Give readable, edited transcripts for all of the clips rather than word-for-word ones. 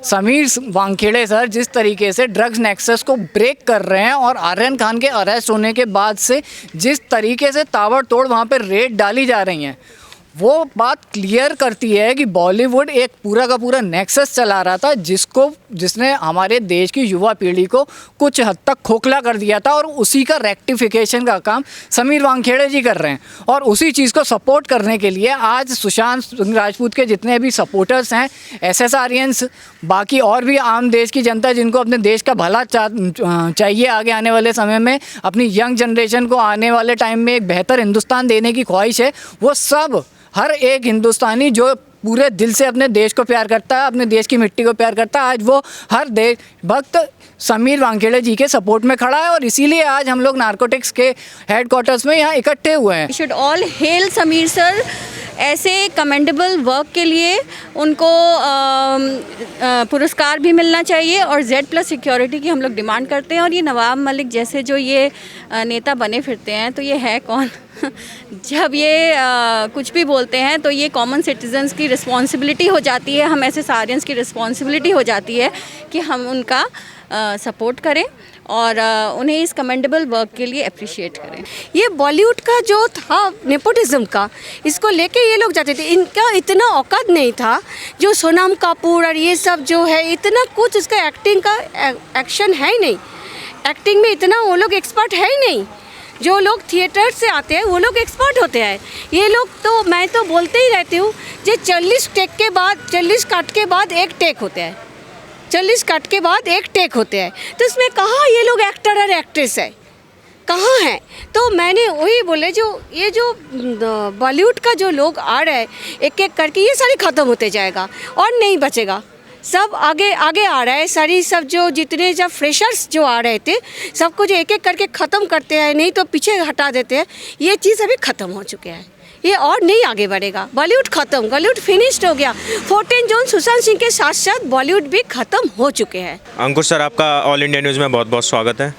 Sameer Wankhede sir जिस तरीके से ड्रग्स नेक्सस को ब्रेक कर रहे हैं और आर्यन खान के अरेस्ट होने के बाद से जिस तरीके से ताबड़तोड़ वहाँ पर रेड डाली जा रही हैं, वो बात क्लियर करती है कि बॉलीवुड एक पूरा का पूरा नेक्सस चला रहा था जिसने हमारे देश की युवा पीढ़ी को कुछ हद तक खोखला कर दिया था, और उसी का रेक्टिफिकेशन का काम समीर वानखेड़े जी कर रहे हैं। और उसी चीज़ को सपोर्ट करने के लिए आज सुशांत सिंह राजपूत के जितने भी सपोर्टर्स हैं, SSRians, बाकी और भी आम देश की जनता जिनको अपने देश का भला चाहिए, आगे आने वाले समय में अपनी यंग जनरेशन को आने वाले टाइम में एक बेहतर हिंदुस्तान देने की ख्वाहिश है, वो सब हर एक हिंदुस्तानी जो पूरे दिल से अपने देश को प्यार करता है, अपने देश की मिट्टी को प्यार करता है, आज वो हर देशभक्त समीर वानखेड़े जी के सपोर्ट में खड़ा है। और इसीलिए आज हम लोग नारकोटिक्स के हेडक्वार्टर्स में यहाँ इकट्ठे हुए हैं। Should all hail Samir sir, ऐसे कमेंडेबल वर्क के लिए उनको पुरस्कार भी मिलना चाहिए। और Z+ सिक्योरिटी की हम लोग डिमांड करते हैं। और ये नवाब मलिक जैसे जो ये नेता बने फिरते हैं, तो ये है कौन? जब ये कुछ भी बोलते हैं तो ये कॉमन सिटीजन्स की रिस्पॉन्सिबिलिटी हो जाती है, हम SSRians की रिस्पॉन्सिबिलिटी हो जाती है कि हम उनका सपोर्ट करें और उन्हें इस कमेंडेबल वर्क के लिए अप्रिशिएट करें। ये बॉलीवुड का जो था नेपोटिज्म का, इसको लेके ये लोग जाते थे, इनका इतना औकात नहीं था। जो सोनम कपूर और ये सब जो है, इतना कुछ उसका एक्टिंग का एक्शन है ही नहीं, एक्टिंग में इतना वो लोग एक्सपर्ट है ही नहीं। जो लोग थिएटर से आते हैं वो लोग एक्सपर्ट होते हैं। ये लोग तो मैं तो बोलते ही रहती हूँ, जो 40 टेक के बाद, 40 कट के बाद एक टेक होते हैं, 40 कट के बाद एक टेक होते हैं। तो इसमें कहाँ ये लोग एक्टर और एक्ट्रेस है, कहाँ है? तो मैंने वही बोले, जो ये जो बॉलीवुड का जो लोग आ रहे हैं एक एक करके, ये सारी ख़त्म होते जाएगा और नहीं बचेगा। सब आगे आगे आ रहा है, सारी सब जो जितने जब फ्रेशर्स जो आ रहे थे, सबको जो एक एक करके ख़त्म करते हैं, नहीं तो पीछे हटा देते हैं। ये चीज़ अभी ख़त्म हो चुके हैं, ये और नहीं आगे बढ़ेगा। बॉलीवुड ख़त्म, बॉलीवुड फिनिश्ड हो गया। 14 जून सुशांत सिंह के साथ साथ बॉलीवुड भी ख़त्म हो चुके हैं। अंकुश सर, आपका ऑल इंडिया न्यूज़ में बहुत बहुत स्वागत है।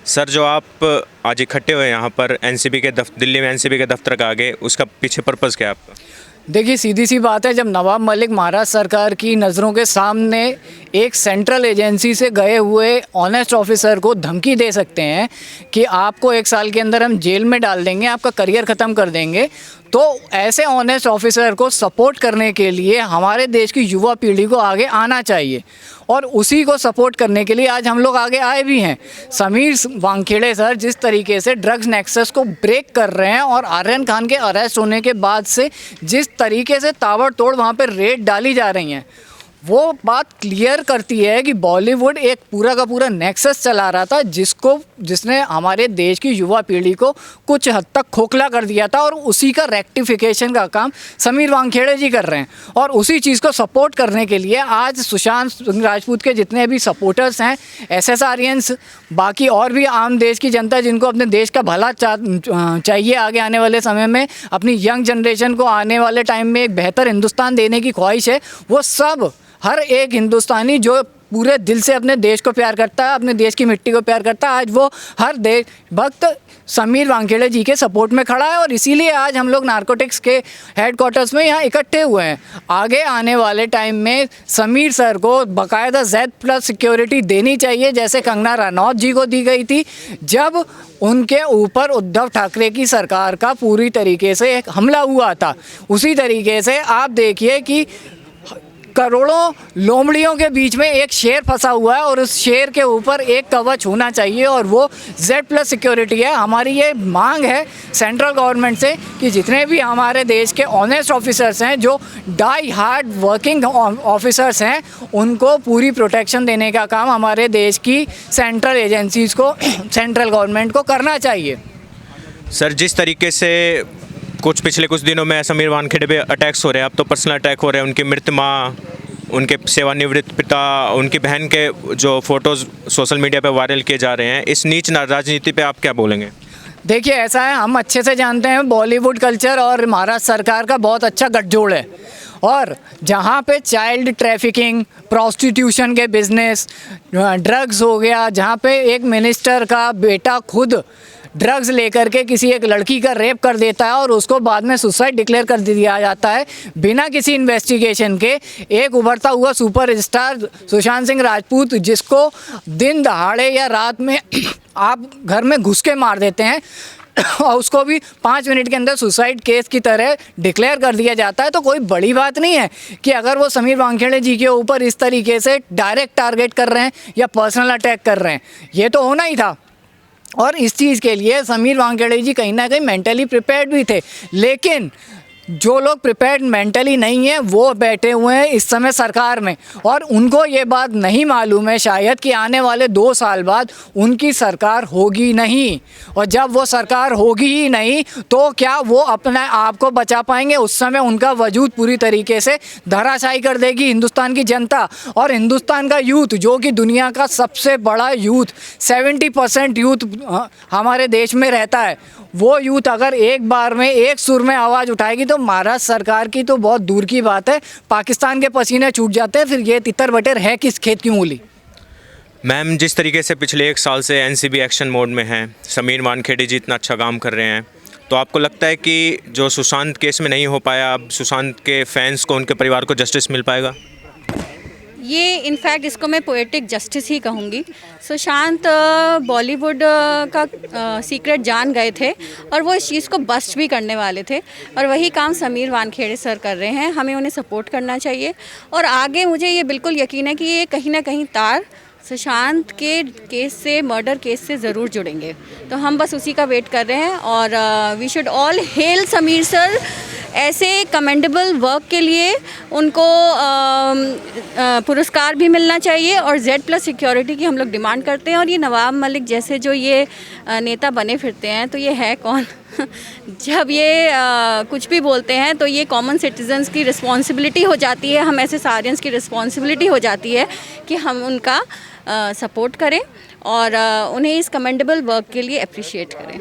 सर, जो आप आज इकट्ठे हुए यहाँ पर NCB के दिल्ली में NCB के दफ्तर के आगे, उसका पीछे पर्पज़ क्या है आपका? देखिए, सीधी सी बात है, जब नवाब मलिक महाराष्ट्र सरकार की नज़रों के सामने एक सेंट्रल एजेंसी से गए हुए ऑनेस्ट ऑफिसर को धमकी दे सकते हैं कि आपको 1 साल के अंदर हम जेल में डाल देंगे, आपका करियर ख़त्म कर देंगे, तो ऐसे ऑनेस्ट ऑफिसर को सपोर्ट करने के लिए हमारे देश की युवा पीढ़ी को आगे आना चाहिए। और उसी को सपोर्ट करने के लिए आज हम लोग आगे आए भी हैं। समीर वानखेड़े सर जिस तरीके से ड्रग्स नेक्सस को ब्रेक कर रहे हैं और आर्यन खान के अरेस्ट होने के बाद से जिस तरीके से ताबड़तोड़ वहाँ पर रेड डाली जा रही हैं, वो बात क्लियर करती है कि बॉलीवुड एक पूरा का पूरा नेक्सस चला रहा था जिसने हमारे देश की युवा पीढ़ी को कुछ हद तक खोखला कर दिया था, और उसी का रेक्टिफिकेशन का काम समीर वानखेड़े जी कर रहे हैं। और उसी चीज़ को सपोर्ट करने के लिए आज सुशांत सिंह राजपूत के जितने भी सपोर्टर्स हैं, SSRians, बाकी और भी आम देश की जनता जिनको अपने देश का भला चाहिए, आगे आने वाले समय में अपनी यंग जनरेशन को आने वाले टाइम में एक बेहतर हिंदुस्तान देने की ख्वाहिश है, वो सब हर एक हिंदुस्तानी जो पूरे दिल से अपने देश को प्यार करता है, अपने देश की मिट्टी को प्यार करता है, आज वो हर देशभक्त समीर वानखेड़े जी के सपोर्ट में खड़ा है। और इसीलिए आज हम लोग नारकोटिक्स के हेडक्वार्टर्स में यहाँ इकट्ठे हुए हैं। आगे आने वाले टाइम में समीर सर को बाकायदा Z+ सिक्योरिटी देनी चाहिए, जैसे कंगना रनौत जी को दी गई थी जब उनके ऊपर उद्धव ठाकरे की सरकार का पूरी तरीके से एक हमला हुआ था। उसी तरीके से आप देखिए कि करोड़ों लोमड़ियों के बीच में एक शेर फंसा हुआ है, और उस शेर के ऊपर एक कवच होना चाहिए, और वो Z+ सिक्योरिटी है। हमारी ये मांग है सेंट्रल गवर्नमेंट से कि जितने भी हमारे देश के ऑनेस्ट ऑफिसर्स हैं, जो डाई हार्ड वर्किंग ऑफिसर्स हैं, उनको पूरी प्रोटेक्शन देने का काम हमारे देश की सेंट्रल एजेंसीज़ को, सेंट्रल गवर्नमेंट को करना चाहिए। सर, जिस तरीके से पिछले कुछ दिनों में समीर वानखेड़े पे अटैक्स हो रहे हैं, अब तो पर्सनल अटैक हो रहे हैं, उनकी मृत माँ, उनके सेवानिवृत्त पिता, उनकी बहन के जो फोटोज़ सोशल मीडिया पे वायरल किए जा रहे हैं, इस नीच राजनीति पे आप क्या बोलेंगे? देखिए, ऐसा है, हम अच्छे से जानते हैं बॉलीवुड कल्चर और महाराष्ट्र सरकार का बहुत अच्छा गठजोड़ है, और जहाँ पे चाइल्ड ट्रैफिकिंग, प्रोस्टिट्यूशन के बिजनेस, ड्रग्स हो गया, जहाँ पे एक मिनिस्टर का बेटा खुद ड्रग्स लेकर के किसी एक लड़की का रेप कर देता है और उसको बाद में सुसाइड डिक्लेयर कर दिया जाता है बिना किसी इन्वेस्टिगेशन के। एक उभरता हुआ सुपर स्टार सुशांत सिंह राजपूत, जिसको दिन दहाड़े या रात में आप घर में घुस के मार देते हैं और उसको भी 5 मिनट के अंदर सुसाइड केस की तरह डिक्लेयर कर दिया जाता है, तो कोई बड़ी बात नहीं है कि अगर वो समीर वानखेड़े जी के ऊपर इस तरीके से डायरेक्ट टारगेट कर रहे हैं या पर्सनल अटैक कर रहे हैं। ये तो होना ही था और इस चीज़ के लिए समीर वानखेड़े जी कहीं ना कहीं मेंटली प्रिपेयर्ड भी थे। लेकिन जो लोग प्रिपेयर्ड मेंटली नहीं है वो बैठे हुए हैं इस समय सरकार में, और उनको ये बात नहीं मालूम है शायद कि आने वाले 2 साल बाद उनकी सरकार होगी नहीं, और जब वो सरकार होगी ही नहीं तो क्या वो अपने आप को बचा पाएंगे? उस समय उनका वजूद पूरी तरीके से धराशायी कर देगी हिंदुस्तान की जनता। और हिंदुस्तान का यूथ, जो कि दुनिया का सबसे बड़ा यूथ, 70% यूथ हमारे देश में रहता है, वो यूथ अगर एक बार में एक सुर में आवाज़ उठाएगी तो महाराष्ट्र सरकार की तो बहुत दूर की बात है, पाकिस्तान के पसीने छूट जाते हैं, फिर ये तितर बटेर है किस खेत की मूली। मैम, जिस तरीके से पिछले 1 साल से एनसीबी एक्शन मोड में है, समीर वानखेड़े जी इतना अच्छा काम कर रहे हैं, तो आपको लगता है कि जो सुशांत केस में नहीं हो पाया, अब सुशांत के फैंस को, उनके परिवार को जस्टिस मिल पाएगा? ये इनफैक्ट इसको मैं पोएटिक जस्टिस ही कहूँगी। सुशांत बॉलीवुड का सीक्रेट जान गए थे और वो इस चीज़ को बस्ट भी करने वाले थे, और वही काम समीर वानखेड़े सर कर रहे हैं। हमें उन्हें सपोर्ट करना चाहिए और आगे मुझे ये बिल्कुल यकीन है कि ये कहीं ना कहीं तार सुशांत के केस से, मर्डर केस से ज़रूर जुड़ेंगे। तो हम बस उसी का वेट कर रहे हैं और we should all hail Samir sir. ऐसे कमेंडेबल वर्क के लिए उनको पुरस्कार भी मिलना चाहिए और Z+ सिक्योरिटी की हम लोग डिमांड करते हैं। और ये नवाब मलिक जैसे जो ये नेता बने फिरते हैं, तो ये है कौन? जब ये कुछ भी बोलते हैं तो ये कॉमन सिटीजन्स की रिस्पॉन्सिबिलिटी हो जाती है, हम ऐसे सारियंस की रिस्पॉन्सिबिलिटी हो जाती है कि हम उनका सपोर्ट करें और उन्हें इस कमेंडेबल वर्क के लिए अप्रिशिएट करें।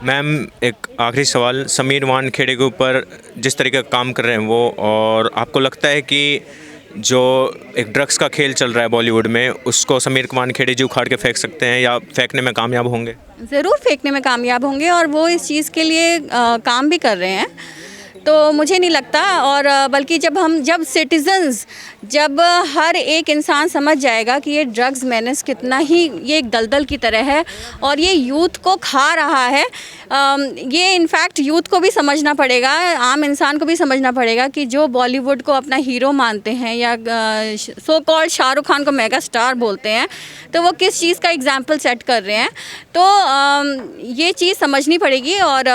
मैम, एक आखिरी सवाल, समीर वानखेड़े के ऊपर जिस तरीके का काम कर रहे हैं वो, और आपको लगता है कि जो एक ड्रग्स का खेल चल रहा है बॉलीवुड में, उसको समीर वानखेड़े जी उखाड़ के फेंक सकते हैं या फेंकने में कामयाब होंगे? ज़रूर फेंकने में कामयाब होंगे और वो इस चीज़ के लिए काम भी कर रहे हैं। तो मुझे नहीं लगता, और बल्कि जब सिटीजन्स, जब हर एक इंसान समझ जाएगा कि ये ड्रग्स मेनेस कितना ही ये एक दलदल की तरह है और ये यूथ को खा रहा है, ये इनफैक्ट यूथ को भी समझना पड़ेगा, आम इंसान को भी समझना पड़ेगा कि जो बॉलीवुड को अपना हीरो मानते हैं या सो कॉल्ड शाहरुख खान को मेगा स्टार बोलते हैं, तो वो किस चीज़ का एग्जाम्पल सेट कर रहे हैं। तो ये चीज़ समझनी पड़ेगी और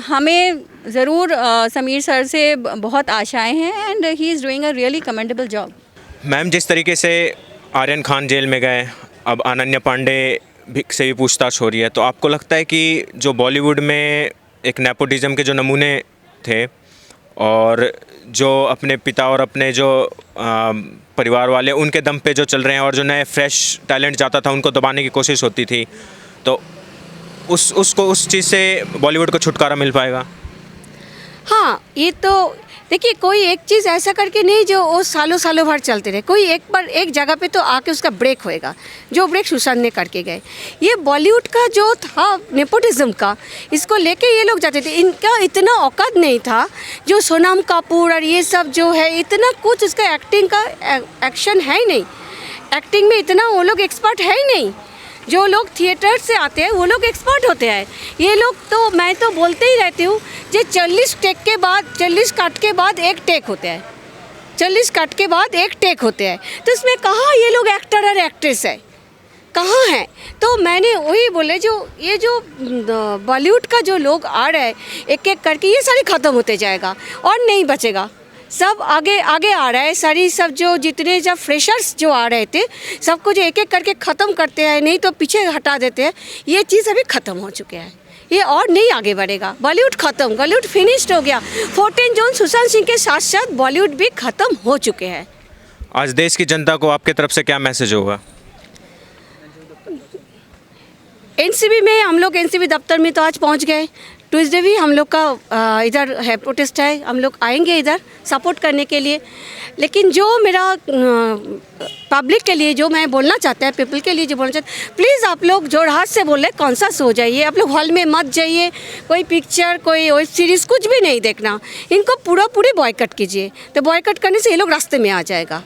हमें ज़रूर समीर सर से बहुत आशाएं हैं and he is doing a really commendable job. Ma'am, जिस तरीके से आर्यन खान जेल में गए, अब अनन्या पांडे से भी पूछताछ हो रही है, तो आपको लगता है कि जो बॉलीवुड में एक नेपोटिज्म के जो नमूने थे और जो अपने पिता और अपने जो परिवार वाले उनके दम पे जो चल रहे हैं और जो नए फ्रेश टैलेंट जाता था उनको दबाने की कोशिश होती थी, तो उस चीज़ से बॉलीवुड को छुटकारा मिल पाएगा? हाँ, ये तो देखिए, कोई एक चीज़ ऐसा करके नहीं जो वो सालों सालों भर चलते रहे। कोई एक बार एक जगह पे तो आके उसका ब्रेक होएगा, जो ब्रेक सुशांत ने करके गए। ये बॉलीवुड का जो था नेपोटिज्म का, इसको लेके ये लोग जाते थे, इनका इतना औकात नहीं था। जो सोनम कपूर और ये सब जो है, इतना कुछ उसका एक्टिंग का एक्शन है ही नहीं, एक्टिंग में इतना वो लोग एक्सपर्ट है ही नहीं। जो लोग थिएटर से आते हैं वो लोग एक्सपर्ट होते हैं। ये लोग तो, मैं तो बोलते ही रहती हूँ, जो 40 टेक के बाद, 40 कट के बाद एक टेक होते हैं, 40 कट के बाद एक टेक होते हैं, तो इसमें कहाँ ये लोग एक्टर और एक्ट्रेस है, कहाँ है? तो मैंने वही बोले, जो ये जो बॉलीवुड का जो लोग आ रहे हैं एक एक करके, ये सारे ख़त्म होते जाएगा और नहीं बचेगा। सब आगे आगे आ रहा है, सारी सब जो जितने जब फ्रेशर्स जो आ रहे थे, सबको जो एक एक करके ख़त्म करते हैं, नहीं तो पीछे हटा देते हैं। ये चीज़ अभी ख़त्म हो चुके हैं, ये और नहीं आगे बढ़ेगा। बॉलीवुड ख़त्म, बॉलीवुड फिनिश्ड हो गया। 14 जून सुशांत सिंह के साथ साथ बॉलीवुड भी ख़त्म हो चुके हैं। आज देश की जनता को आपके तरफ से क्या मैसेज होगा? एनसीबी में हम लोग, एनसीबी दफ्तर में तो आज पहुंच गए। ट्यूसडे भी हम लोग का इधर है प्रोटेस्ट है, हम लोग आएंगे इधर सपोर्ट करने के लिए। लेकिन जो मेरा पब्लिक के लिए जो मैं बोलना चाहता है, पीपल के लिए जो बोलना चाहते हैं, प्लीज़ आप लोग जो रात से बोल रहे हैं कौन सा सो जाइए, आप लोग हॉल में मत जाइए, कोई पिक्चर कोई वेब सीरीज़ कुछ भी नहीं देखना, इनको पूरी बॉयकट कीजिए। तो बॉयकट करने से ये लोग रास्ते में आ जाएगा।